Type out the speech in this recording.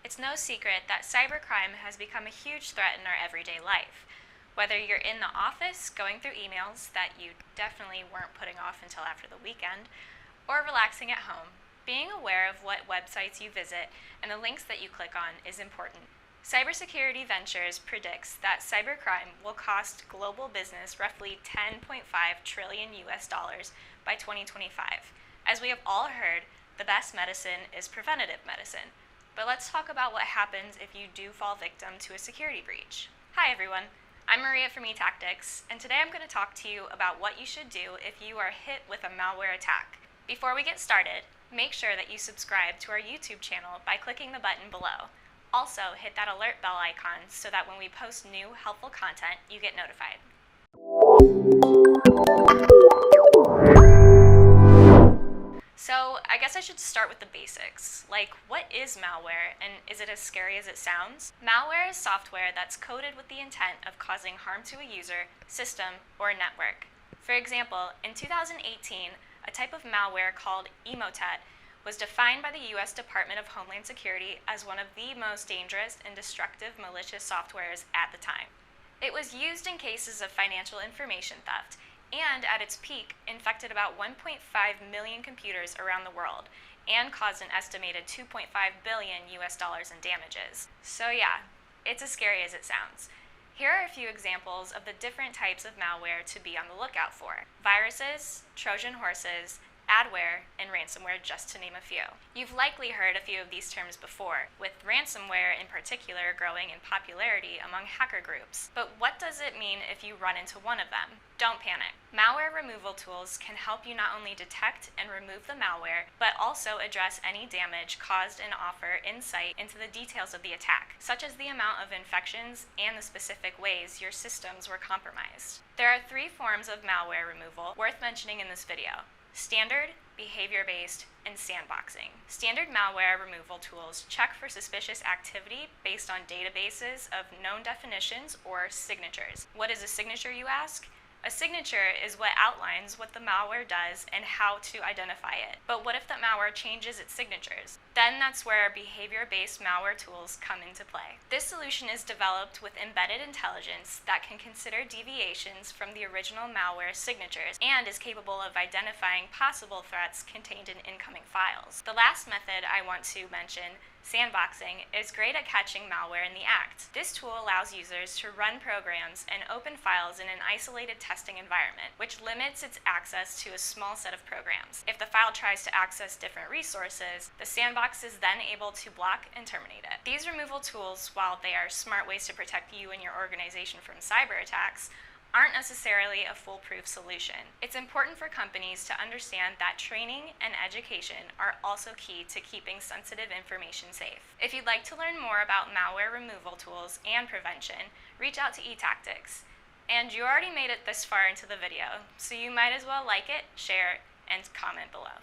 It's no secret that cybercrime has become a huge threat in our everyday life. Whether you're in the office going through emails that you definitely weren't putting off until after the weekend, or relaxing at home, being aware of what websites you visit and the links that you click on is important. Cybersecurity Ventures predicts that cybercrime will cost global business roughly 10.5 trillion US dollars by 2025. As we have all heard, the best medicine is preventative medicine. But let's talk about what happens if you do fall victim to a security breach. Hi everyone, I'm Maria from eTactics, and today I'm going to talk to you about what you should do if you are hit with a malware attack. Before we get started, make sure that you subscribe to our YouTube channel by clicking the button below. Also, hit that alert bell icon so that when we post new helpful content, you get notified. So, I guess I should start with the basics. Like, what is malware, and is it as scary as it sounds? Malware is software that's coded with the intent of causing harm to a user, system, or network. For example, in 2018, a type of malware called Emotet was defined by the U.S. Department of Homeland Security as one of the most dangerous and destructive malicious softwares at the time. It was used in cases of financial information theft, and at its peak, infected about 1.5 million computers around the world, and caused an estimated $2.5 billion US dollars in damages. So yeah, it's as scary as it sounds. Here are a few examples of the different types of malware to be on the lookout for: viruses, Trojan horses, adware, and ransomware, just to name a few. You've likely heard a few of these terms before, with ransomware in particular growing in popularity among hacker groups. But what does it mean if you run into one of them? Don't panic. Malware removal tools can help you not only detect and remove the malware, but also address any damage caused and offer insight into the details of the attack, such as the amount of infections and the specific ways your systems were compromised. There are three forms of malware removal worth mentioning in this video: standard, behavior-based, and sandboxing. Standard malware removal tools check for suspicious activity based on databases of known definitions or signatures. What is a signature, you ask? A signature is what outlines what the malware does and how to identify it. But what if the malware changes its signatures? Then that's where behavior-based malware tools come into play. This solution is developed with embedded intelligence that can consider deviations from the original malware signatures and is capable of identifying possible threats contained in incoming files. The last method I want to mention, sandboxing, is great at catching malware in the act. This tool allows users to run programs and open files in an isolated testing environment, which limits its access to a small set of programs. If the file tries to access different resources, the sandbox is then able to block and terminate it. These removal tools, while they are smart ways to protect you and your organization from cyber attacks, aren't necessarily a foolproof solution. It's important for companies to understand that training and education are also key to keeping sensitive information safe. If you'd like to learn more about malware removal tools and prevention, reach out to eTactics. And you already made it this far into the video, so you might as well like it, share it, and comment below.